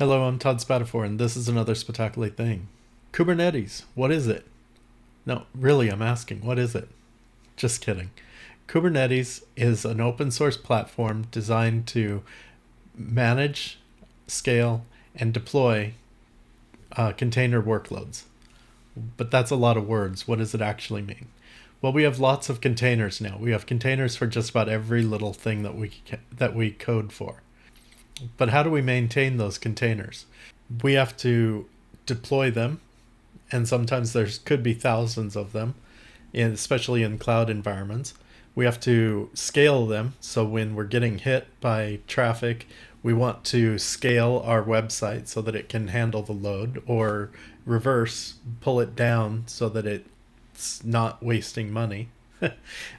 Hello, I'm Todd Spatafor, and this is another spectacular thing. Kubernetes, what is it? No, really, I'm asking, what is it? Just kidding. Kubernetes is an open source platform designed to manage, scale, and deploy container workloads. But that's a lot of words. What does it actually mean? Well, we have lots of containers now. We have containers for just about every little thing that we code for. But how do we maintain those containers? We have to deploy them, and sometimes there could be thousands of them, especially in cloud environments. We have to scale them, so when we're getting hit by traffic, we want to scale our website so that it can handle the load, or reverse, pull it down so that it's not wasting money.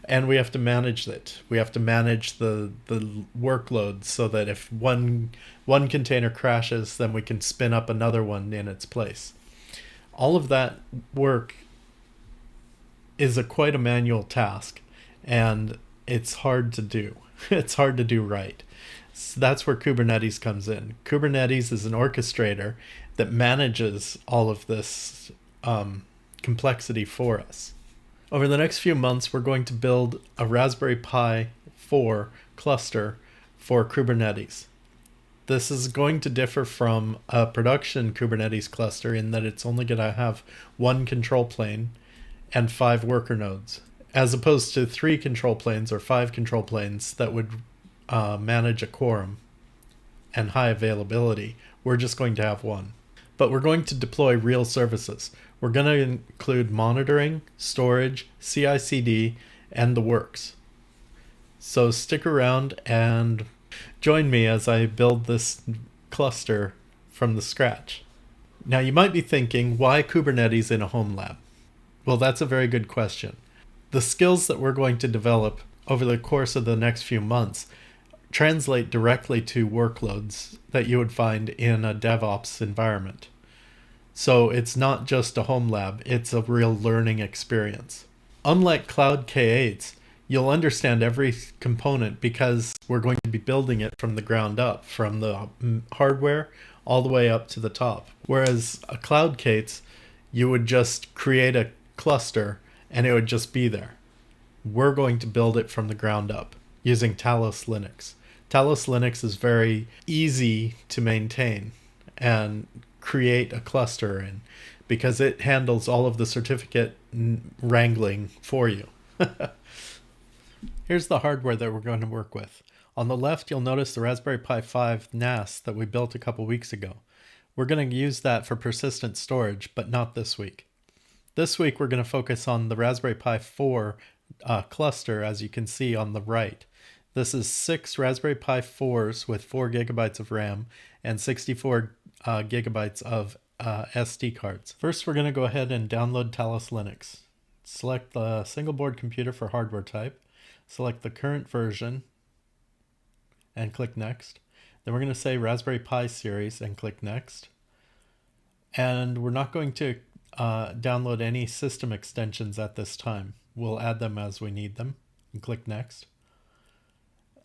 And we have to manage it. We have to manage the workload so that if one container crashes, then we can spin up another one in its place. All of that work is quite a manual task, and it's hard to do. It's hard to do right. So that's where Kubernetes comes in. Kubernetes is an orchestrator that manages all of this complexity for us. Over the next few months, we're going to build a Raspberry Pi 4 cluster for Kubernetes. This is going to differ from a production Kubernetes cluster in that it's only going to have one control plane and 5 worker nodes, as opposed to 3 control planes or 5 control planes that would manage a quorum and high availability. We're just going to have one. But we're going to deploy real services. We're going to include monitoring, storage, CI/CD, and the works. So stick around and join me as I build this cluster from the scratch. Now you might be thinking, why Kubernetes in a home lab? Well, that's a very good question. The skills that we're going to develop over the course of the next few months translate directly to workloads that you would find in a DevOps environment. So it's not just a home lab, it's a real learning experience. Unlike Cloud K8s, you'll understand every component because we're going to be building it from the ground up, from the hardware all the way up to the top. Whereas a Cloud K8s, you would just create a cluster and it would just be there. We're going to build it from the ground up using Talos Linux. Talos Linux is very easy to maintain and create a cluster in because it handles all of the certificate wrangling for you. Here's the hardware that we're going to work with. On the left, you'll notice the Raspberry Pi 5 NAS that we built a couple weeks ago. We're going to use that for persistent storage, but not this week. This week, we're going to focus on the Raspberry Pi 4 cluster, as you can see on the right. This is 6 Raspberry Pi 4s with 4 gigabytes of RAM and 64 gigabytes of SD cards. First, we're going to go ahead and download Talos Linux. Select the single board computer for hardware type. Select the current version and click Next. Then we're going to say Raspberry Pi series and click Next. And we're not going to download any system extensions at this time. We'll add them as we need them and click Next.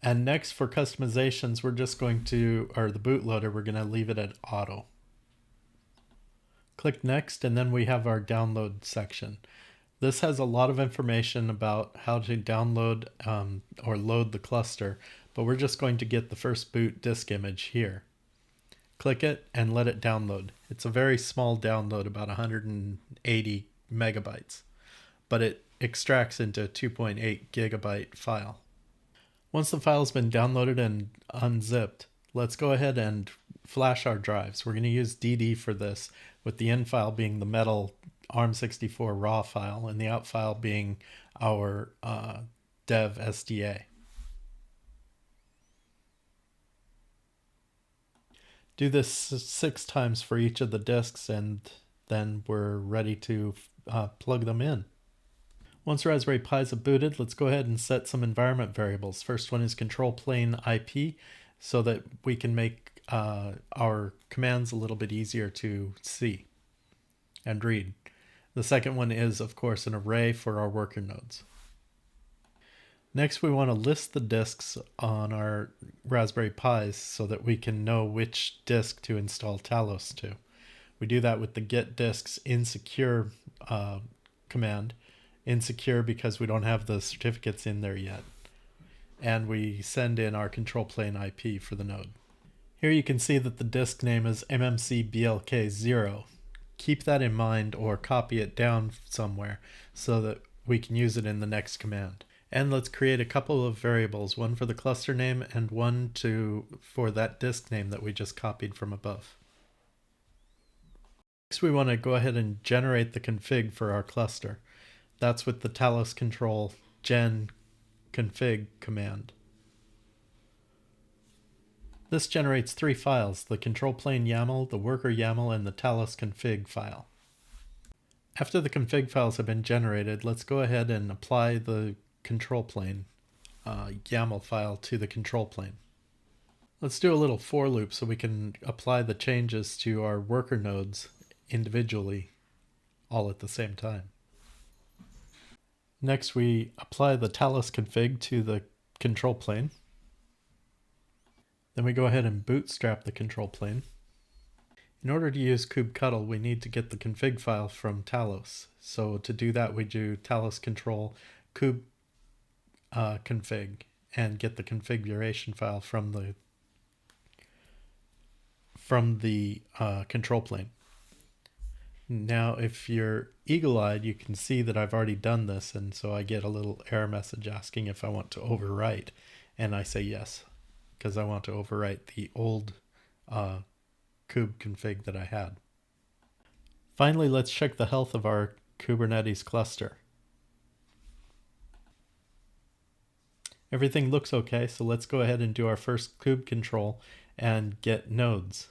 And next, for customizations, we're just going to, or the bootloader, we're going to leave it at auto. Click Next, and then we have our download section. This has a lot of information about how to download or load the cluster, but we're just going to get the first boot disk image here. Click it and let it download. It's a very small download, about 180 megabytes, but it extracts into a 2.8 gigabyte file. Once the file's been downloaded and unzipped, let's go ahead and flash our drives. We're going to use DD for this, with the in file being the metal ARM64 raw file and the out file being our dev SDA. Do this 6 times for each of the disks, and then we're ready to plug them in. Once Raspberry Pis are booted, let's go ahead and set some environment variables. First one is control plane IP, so that we can make our commands a little bit easier to see and read. The second one is, of course, an array for our worker nodes. Next, we want to list the disks on our Raspberry Pis so that we can know which disk to install Talos to. We do that with the get disks insecure command. Insecure because we don't have the certificates in there yet. And we send in our control plane IP for the node. Here you can see that the disk name is mmcblk0. Keep that in mind or copy it down somewhere so that we can use it in the next command. And let's create a couple of variables, one for the cluster name and one for that disk name that we just copied from above. Next, we want to go ahead and generate the config for our cluster. That's with the talos control gen config command. This generates 3 files, the control plane YAML, the worker YAML, and the talos config file. After the config files have been generated, let's go ahead and apply the control plane YAML file to the control plane. Let's do a little for loop so we can apply the changes to our worker nodes individually all at the same time. Next, we apply the talos config to the control plane. Then we go ahead and bootstrap the control plane. In order to use kubectl, we need to get the config file from Talos. So to do that, we do talos control kube config and get the configuration file from the control plane. Now, if you're eagle-eyed, you can see that I've already done this, and so I get a little error message asking if I want to overwrite, and I say yes, because I want to overwrite the old kube config that I had. Finally, let's check the health of our Kubernetes cluster. Everything looks okay, so let's go ahead and do our first kube control and get nodes,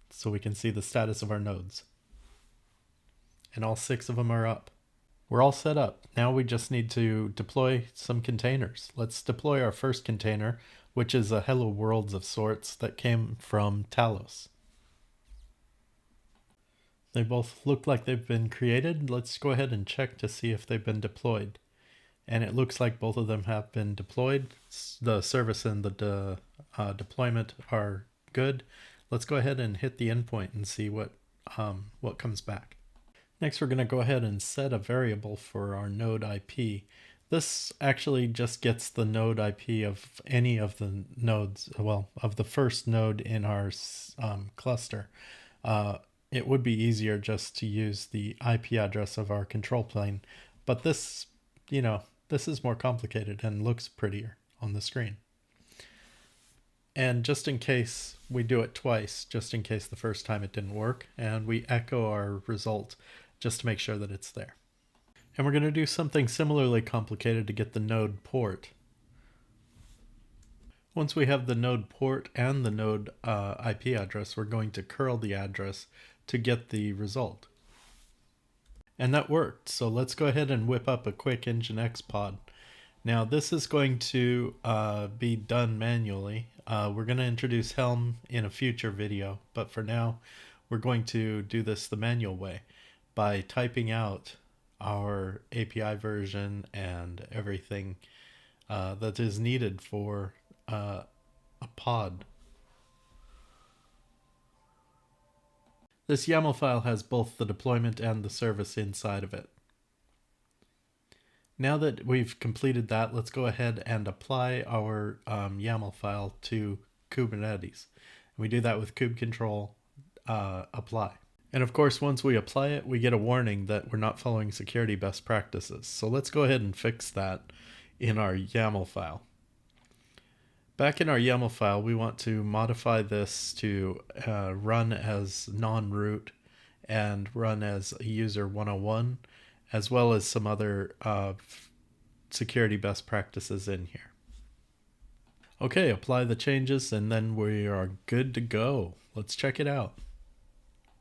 so we can see the status of our nodes. And all 6 of them are up. We're all set up. Now we just need to deploy some containers. Let's deploy our first container, which is a hello worlds of sorts that came from Talos. They both look like they've been created. Let's go ahead and check to see if they've been deployed. And it looks like both of them have been deployed. The service and the deployment are good. Let's go ahead and hit the endpoint and see what comes back. Next, we're going to go ahead and set a variable for our node IP. This actually just gets the node IP of any of the nodes, well, of the first node in our cluster. It would be easier just to use the IP address of our control plane, but this is more complicated and looks prettier on the screen. And just in case we do it twice, just in case the first time it didn't work, and we echo our result just to make sure that it's there. And we're going to do something similarly complicated to get the node port. Once we have the node port and the node IP address, we're going to curl the address to get the result. And that worked. So let's go ahead and whip up a quick Nginx pod. Now this is going to be done manually. We're going to introduce Helm in a future video, but for now we're going to do this the manual way by typing out our API version and everything that is needed for a pod. This YAML file has both the deployment and the service inside of it. Now that we've completed that, let's go ahead and apply our YAML file to Kubernetes. We do that with kubectl apply. And of course, once we apply it, we get a warning that we're not following security best practices. So let's go ahead and fix that in our YAML file. Back in our YAML file, we want to modify this to run as non-root and run as a user 101, as well as some other security best practices in here. Okay, apply the changes and then we are good to go. Let's check it out.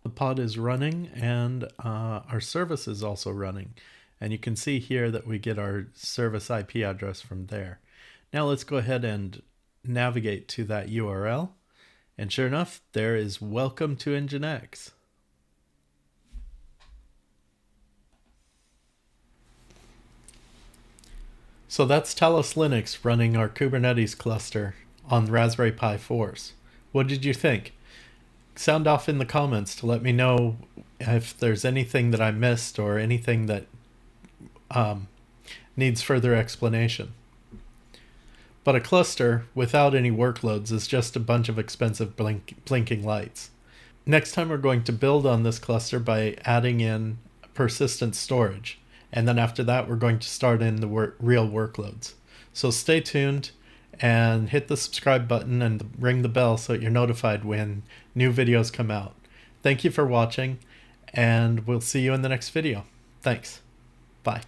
The pod is running and our service is also running. And you can see here that we get our service IP address from there. Now let's go ahead and navigate to that URL. And sure enough, there is welcome to Nginx. So that's Talos Linux running our Kubernetes cluster on Raspberry Pi 4s. What did you think? Sound off in the comments to let me know if there's anything that I missed or anything that needs further explanation. But a cluster without any workloads is just a bunch of expensive blinking lights. Next time we're going to build on this cluster by adding in persistent storage. And then after that, we're going to start in the real workloads. So stay tuned and hit the subscribe button and ring the bell so that you're notified when new videos come out. Thank you for watching, and we'll see you in the next video. Thanks. Bye.